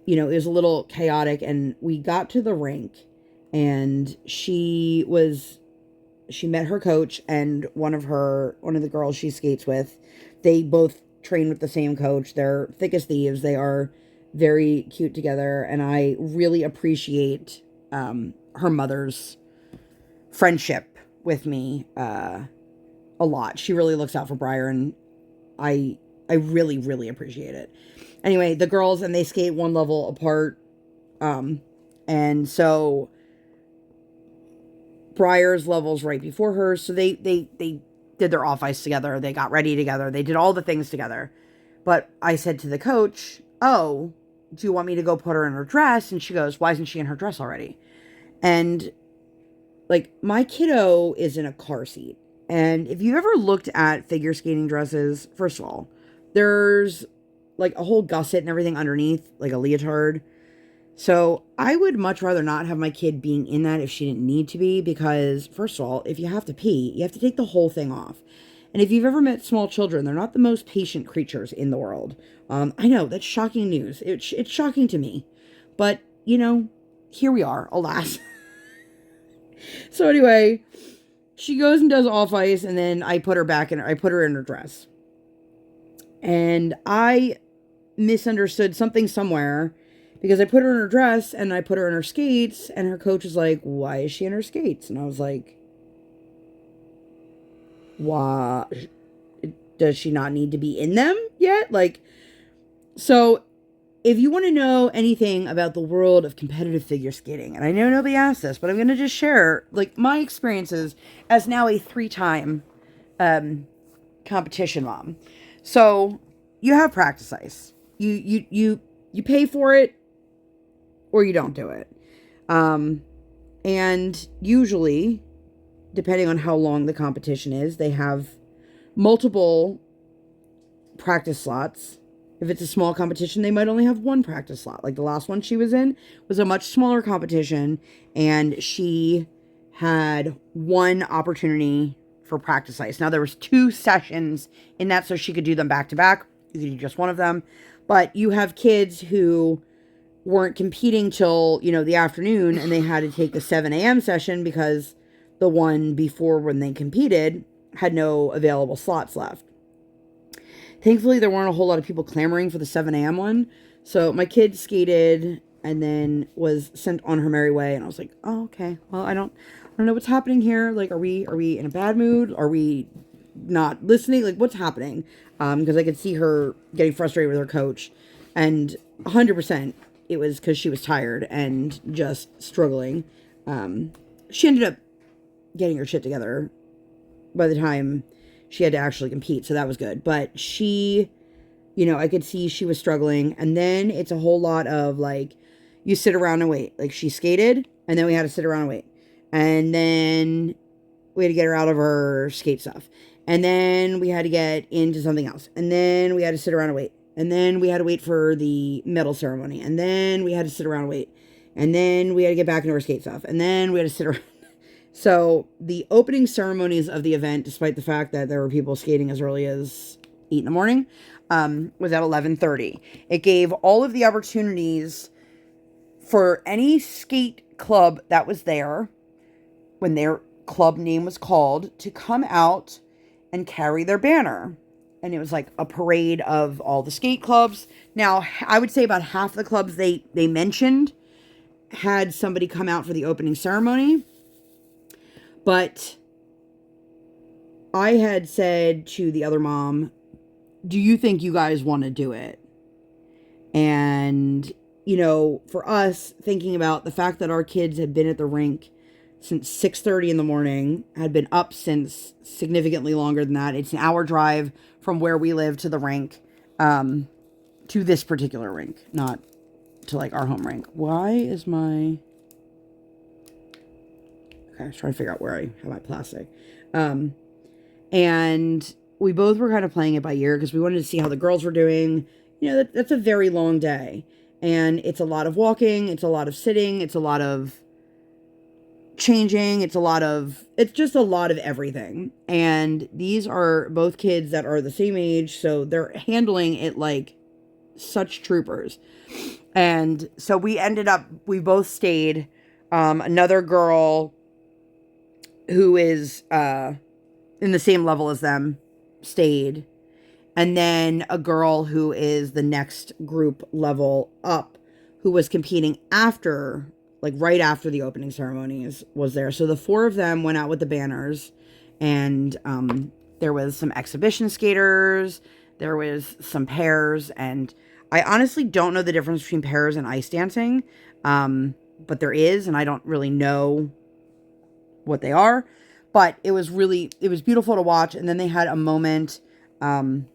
you know, it was a little chaotic, and we got to the rink, and she met her coach and one of the girls she skates with. They both train with the same coach. They're thick as thieves. They are very cute together, and I really appreciate her mother's friendship with me a lot. She really looks out for Briar, and I really, really appreciate it. Anyway, the girls, and they skate one level apart, and so Briar's level's right before hers, so they did their off ice together. They got ready together. They did all the things together. But I said to the coach, "Oh, do you want me to go put her in her dress?" And she goes, "Why isn't she in her dress already?" And like, my kiddo is in a car seat. And if you ever looked at figure skating dresses, first of all, there's like a whole gusset and everything underneath, like a leotard. So I would much rather not have my kid being in that if she didn't need to be, because first of all, if you have to pee, you have to take the whole thing off. And if you've ever met small children, they're not the most patient creatures in the world. I know, that's shocking news. It's shocking to me. But, you know, here we are, alas. So anyway, she goes and does off ice, and then I put her in her dress. And I misunderstood something somewhere, because I put her in her dress and I put her in her skates, and her coach was like, "Why is she in her skates?" And I was like, "Why? Does she not need to be in them yet?" Like, so if you want to know anything about the world of competitive figure skating, and I know nobody asked this, but I'm going to just share like my experiences as now a 3-time competition mom. So you have practice ice. You pay for it, or you don't do it. And usually, depending on how long the competition is, they have multiple practice slots. If it's a small competition, they might only have one practice slot. Like the last one she was in was a much smaller competition, and she had one opportunity for practice ice. Now there was 2 sessions in that, so she could do them back to back. You could do just one of them. But you have kids who weren't competing till, you know, the afternoon, and they had to take the 7 a.m. session because the one before, when they competed, had no available slots left. Thankfully, there weren't a whole lot of people clamoring for the 7 a.m. one. So my kid skated and then was sent on her merry way. And I was like, "Oh, okay. Well, I don't know what's happening here. Like, are we in a bad mood? Are we not listening? Like, what's happening?" Because I could see her getting frustrated with her coach, and 100% it was because she was tired and just struggling. She ended up getting her shit together by the time she had to actually compete, so that was good. But she, you know, I could see she was struggling. And then it's a whole lot of like, you sit around and wait. Like, she skated, and then we had to sit around and wait. And then we had to get her out of her skate stuff. And then we had to get into something else. And then we had to sit around and wait. And then we had to wait for the medal ceremony. And then we had to sit around and wait. And then we had to get back into our skate stuff. And then we had to sit around. So the opening ceremonies of the event, despite the fact that there were people skating as early as 8 in the morning, was at 11:30. It gave all of the opportunities for any skate club that was there, when their club name was called, to come out and carry their banner. And it was like a parade of all the skate clubs. Now, I would say about half the clubs they mentioned had somebody come out for the opening ceremony. But I had said to the other mom, "Do you think you guys want to do it?" And, you know, for us, thinking about the fact that our kids had been at the rink since 6:30 in the morning, had been up since significantly longer than that. It's an hour drive from where we live to the rink, to this particular rink, not to like our home rink. Why is my... Okay, I was trying to figure out where I have my plastic. And we both were kind of playing it by ear because we wanted to see how the girls were doing. You know, that's a very long day. And it's a lot of walking. It's a lot of sitting. It's a lot of changing. It's just a lot of everything. And these are both kids that are the same age. So they're handling it like such troopers. And so we both stayed. Another girl who is in the same level as them stayed. And then a girl who is the next group level up, who was competing after, like right after the opening ceremonies, was there. So the four of them went out with the banners, and there was some exhibition skaters, there was some pairs, and I honestly don't know the difference between pairs and ice dancing, but there is, and I don't really know what they are, but it was beautiful to watch. And then they had a moment of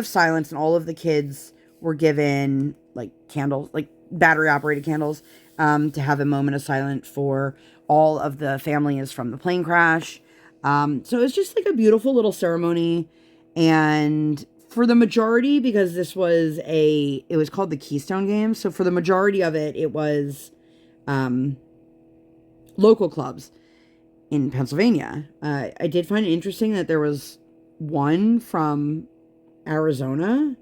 silence, and all of the kids were given like candles, like battery operated candles, to have a moment of silence for all of the families from the plane crash. So it's just like a beautiful little ceremony. And for the majority, because it was called the Keystone Games. So for the majority of it, it was, local clubs in Pennsylvania. I did find it interesting that there was one from Arizona.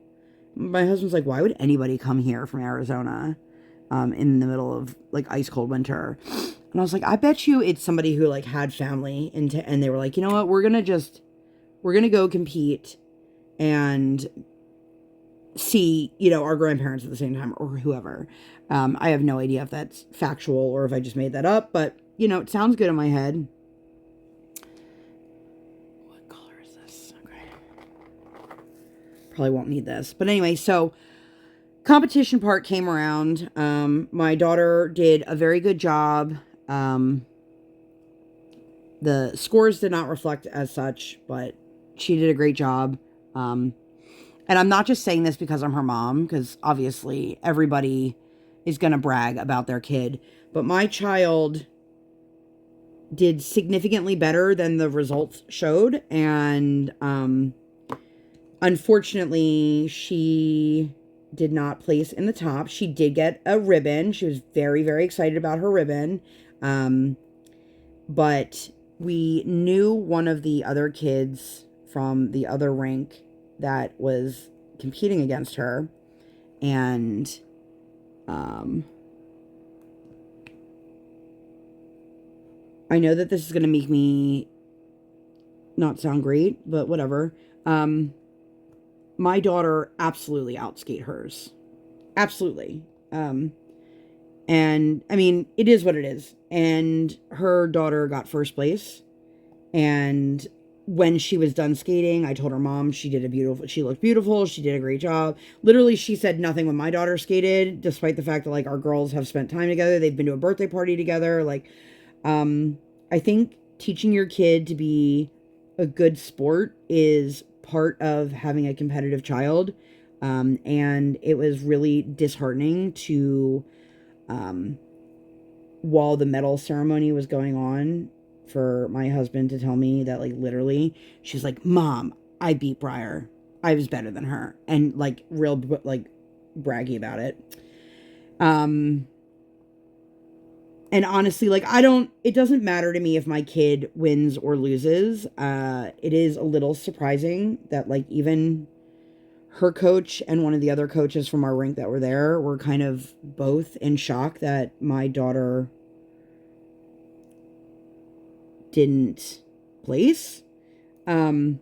My husband's like, why would anybody come here from Arizona in the middle of like ice cold winter? And I was like, I bet you it's somebody who like had family and they were like, you know what, we're gonna go compete and see, you know, our grandparents at the same time, or whoever. I have no idea if that's factual or if I just made that up, but you know, it sounds good in my head. What color is this? Okay. Probably won't need this. But anyway, so competition part came around. My daughter did a very good job. The scores did not reflect as such, but she did a great job. And I'm not just saying this because I'm her mom, because obviously everybody is going to brag about their kid. But my child did significantly better than the results showed. And unfortunately, she did not place in the top. She did get a ribbon. She was very, very excited about her ribbon. But we knew one of the other kids from the other rink that was competing against her. And I know that this is going to make me not sound great, but whatever. My daughter absolutely outskate hers. Absolutely. And I mean, it is what it is. And her daughter got first place. And when she was done skating, I told her mom she looked beautiful. She did a great job. Literally, she said nothing when my daughter skated, despite the fact that like our girls have spent time together. They've been to a birthday party together. Like, I think teaching your kid to be a good sport is part of having a competitive child. And it was really disheartening to, while the medal ceremony was going on, for my husband to tell me that, like, literally, she's like, Mom, I beat Briar. I was better than her. And, like, real, like, braggy about it. And honestly, like, it doesn't matter to me if my kid wins or loses. It is a little surprising that, like, even her coach and one of the other coaches from our rink that were there were kind of both in shock that my daughter didn't place. But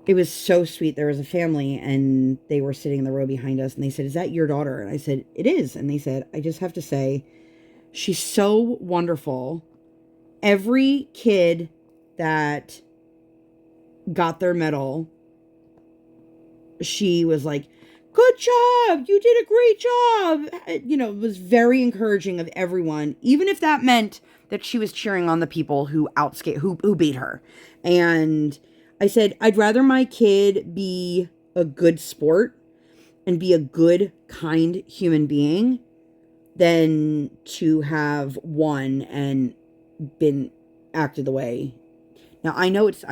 it was so sweet. There was a family and they were sitting in the row behind us and they said, "Is that your daughter?" And I said, "It is." And they said, "I just have to say, she's so wonderful. Every kid that got their medal she was like, good job, you did a great job. You know, was very encouraging of everyone, even if that meant that she was cheering on the people who who beat her. And I said, I'd rather my kid be a good sport and be a good, kind human being than to have won and been acted the way. Now I know it's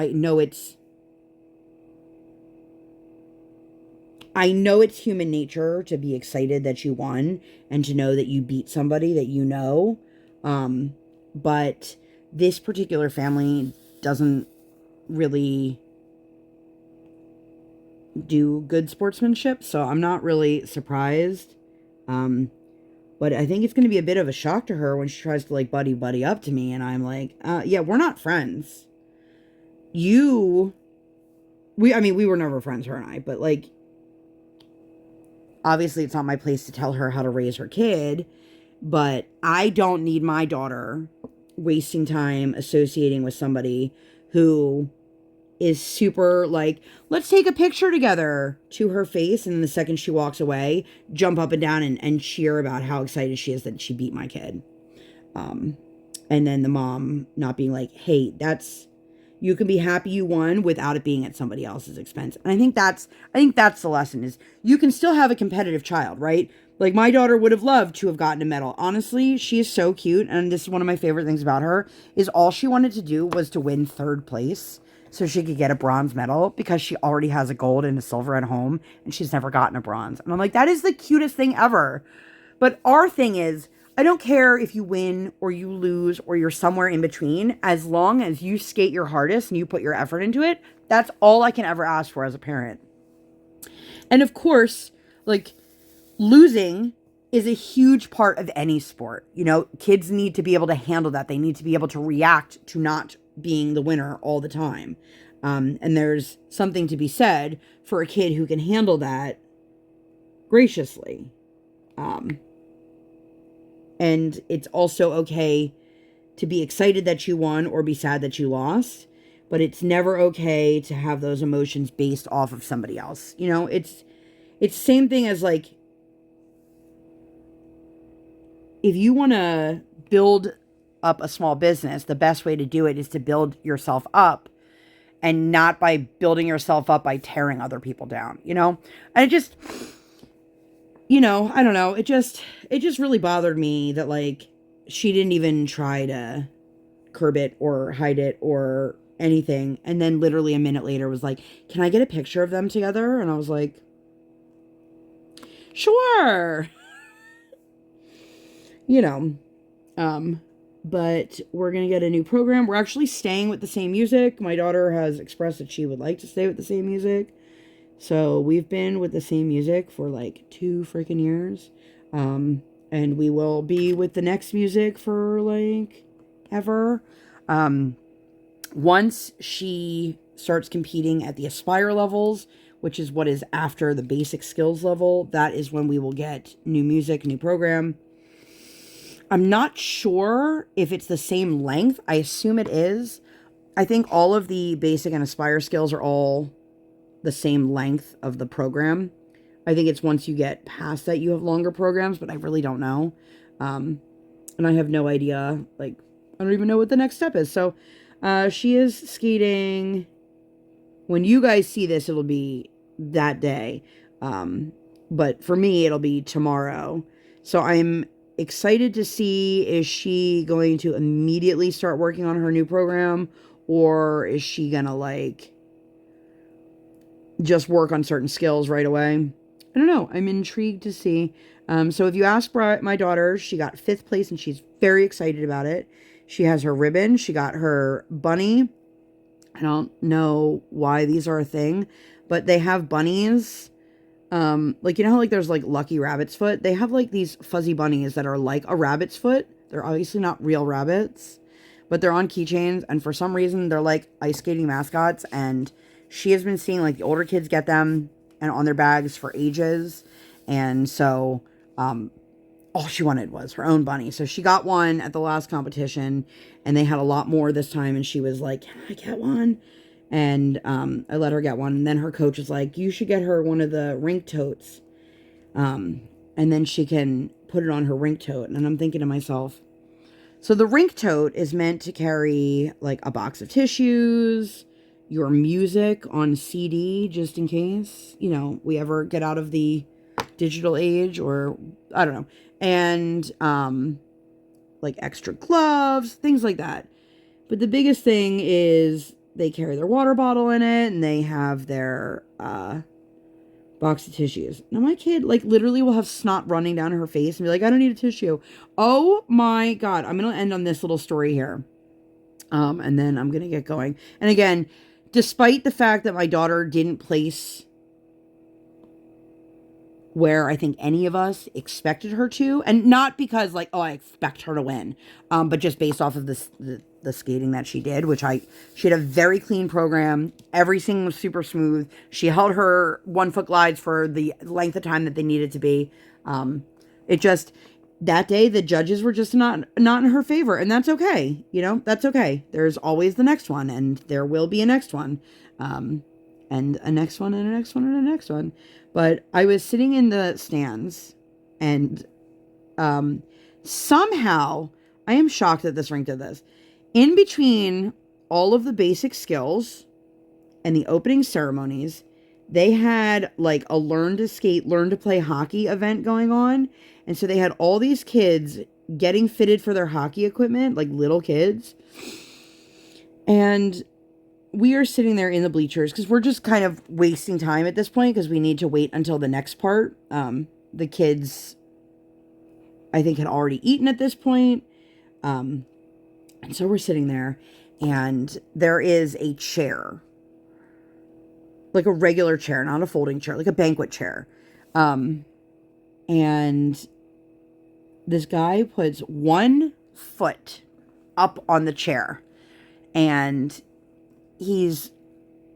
human nature to be excited that you won and to know that you beat somebody that you know. But this particular family doesn't really do good sportsmanship, so I'm not really surprised. But I think it's going to be a bit of a shock to her when she tries to like buddy up to me, and I'm like, yeah, we're not friends. We were never friends, her and I, but like, obviously it's not my place to tell her how to raise her kid, but I don't need my daughter wasting time associating with somebody who is super like, let's take a picture together to her face, and the second she walks away, jump up and down and cheer about how excited she is that she beat my kid. And then the mom not being like, hey, you can be happy you won without it being at somebody else's expense. And I think that's the lesson, is you can still have a competitive child, right? Like, my daughter would have loved to have gotten a medal. Honestly, she is so cute. And this is one of my favorite things about her, is all she wanted to do was to win 3rd place so she could get a bronze medal, because she already has a gold and a silver at home and she's never gotten a bronze. And I'm like, that is the cutest thing ever. But our thing is, I don't care if you win or you lose or you're somewhere in between, as long as you skate your hardest and you put your effort into it. That's all I can ever ask for as a parent. And of course, like, losing is a huge part of any sport. You know, kids need to be able to handle that. They need to be able to react to not being the winner all the time. And there's something to be said for a kid who can handle that graciously. And it's also okay to be excited that you won or be sad that you lost, but it's never okay to have those emotions based off of somebody else. You know, it's the same thing as, like, if you want to build up a small business, the best way to do it is to build yourself up, and not by building yourself up by tearing other people down, you know? And it just, you know, I don't know. It just really bothered me that, like, she didn't even try to curb it or hide it or anything. And then literally a minute later was like, can I get a picture of them together? And I was like, sure. You know, but we're going to get a new program. We're actually staying with the same music. My daughter has expressed that she would like to stay with the same music. So we've been with the same music for like 2 freaking years. And we will be with the next music for like ever. Once she starts competing at the Aspire levels, which is what is after the basic skills level, that is when we will get new music, new program. I'm not sure if it's the same length. I assume it is. I think all of the basic and Aspire skills are all the same length of the program. I think it's once you get past that you have longer programs, but I really don't know. And I have no idea. Like, I don't even know what the next step is. So she is skating. When you guys see this, it'll be that day. But for me, it'll be tomorrow. So I'm excited to see, is she going to immediately start working on her new program, or is she gonna like just work on certain skills right away? I don't know. I'm intrigued to see. So if you ask my daughter, she got 5th place and she's very excited about it. She has her ribbon. She got her bunny. I don't know why these are a thing, but they have bunnies. Like, you know how, like, there's, like, Lucky Rabbit's Foot? They have, like, these fuzzy bunnies that are like a rabbit's foot. They're obviously not real rabbits, but they're on keychains, and for some reason, they're, like, ice skating mascots, and she has been seeing, like, the older kids get them and on their bags for ages, and so, all she wanted was her own bunny. So she got one at the last competition, and they had a lot more this time, and she was like, can I get one? And I let her get one. And then her coach is like, you should get her one of the rink totes. And then she can put it on her rink tote. And I'm thinking to myself, so the rink tote is meant to carry like a box of tissues, your music on CD, just in case, you know, we ever get out of the digital age, or I don't know. And like extra gloves, things like that. But the biggest thing is they carry their water bottle in it, and they have their box of tissues. Now my kid like literally will have snot running down her face and be like, I don't need a tissue. Oh my God. I'm going to end on this little story here. And then I'm going to get going. And again, despite the fact that my daughter didn't place where I think any of us expected her to, and not because like, oh, I expect her to win, but just based off of the skating that she did, she had a very clean program. Everything was super smooth. She held her 1 foot glides for the length of time that they needed to be. It just, that day, the judges were just not in her favor, and that's okay. You know, that's okay. There's always the next one, and there will be a next one, and a next one, and a next one, and a next one. But I was sitting in the stands, and somehow, I am shocked that this rink did this. In between all of the basic skills and the opening ceremonies, they had like a learn to skate, learn to play hockey event going on. And so they had all these kids getting fitted for their hockey equipment, like little kids. And we are sitting there in the bleachers because we're just kind of wasting time at this point because we need to wait until the next part. The kids, I think, had already eaten at this point. And so we're sitting there, and there is a chair, like a regular chair, not a folding chair, like a banquet chair. And this guy puts 1 foot up on the chair, and he's,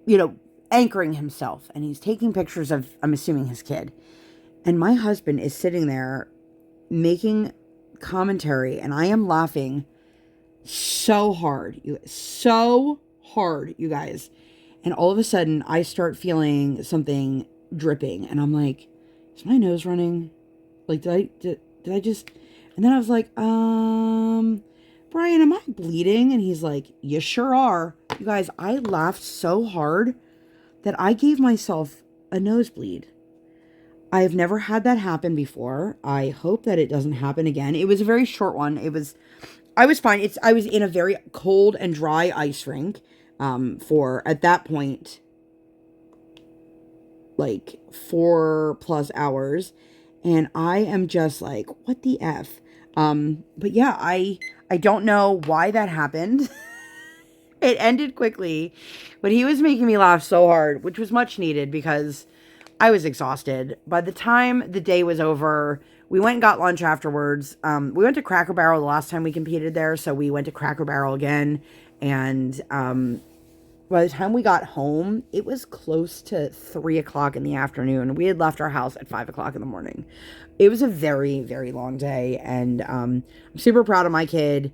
you know, anchoring himself, and he's taking pictures of, I'm assuming, his kid. And my husband is sitting there making commentary, and I am laughing so hard, you guys. And all of a sudden I start feeling something dripping, and I'm like, is my nose running? Like, did I just, and then I was like, Brian, am I bleeding? And he's like, you sure are. You guys, I laughed so hard that I gave myself a nosebleed. I've never had that happen before. I hope that it doesn't happen again. It was a very short one. I was fine. I was in a very cold and dry ice rink for, at that point, like 4+ hours. And I am just like, what the F? But yeah, I don't know why that happened. It ended quickly, but he was making me laugh so hard, which was much needed because I was exhausted. By the time the day was over, we went and got lunch afterwards. We went to Cracker Barrel the last time we competed there, so we went to Cracker Barrel again. And by the time we got home, it was close to 3 o'clock in the afternoon. We had left our house at 5 o'clock in the morning. It was a very, very long day, and I'm super proud of my kid.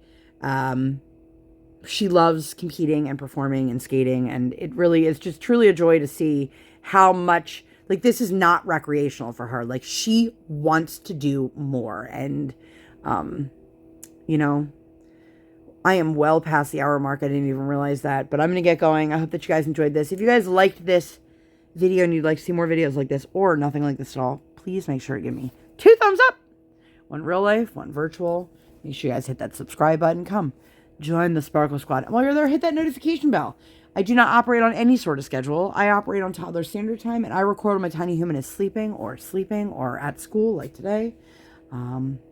She loves competing and performing and skating, and it really is just truly a joy to see how much, like, this is not recreational for her. Like, she wants to do more, and, you know, I am well past the hour mark. I didn't even realize that, but I'm going to get going. I hope that you guys enjoyed this. If you guys liked this video and you'd like to see more videos like this or nothing like this at all, please make sure to give me 2 thumbs up. 1 real life, 1 virtual. Make sure you guys hit that subscribe button. Come join the Sparkle Squad. And while you're there, hit that notification bell. I do not operate on any sort of schedule. I operate on toddler standard time, and I record when my tiny human is sleeping or at school like today.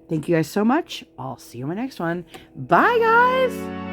Thank you guys so much. I'll see you in my next one. Bye, guys.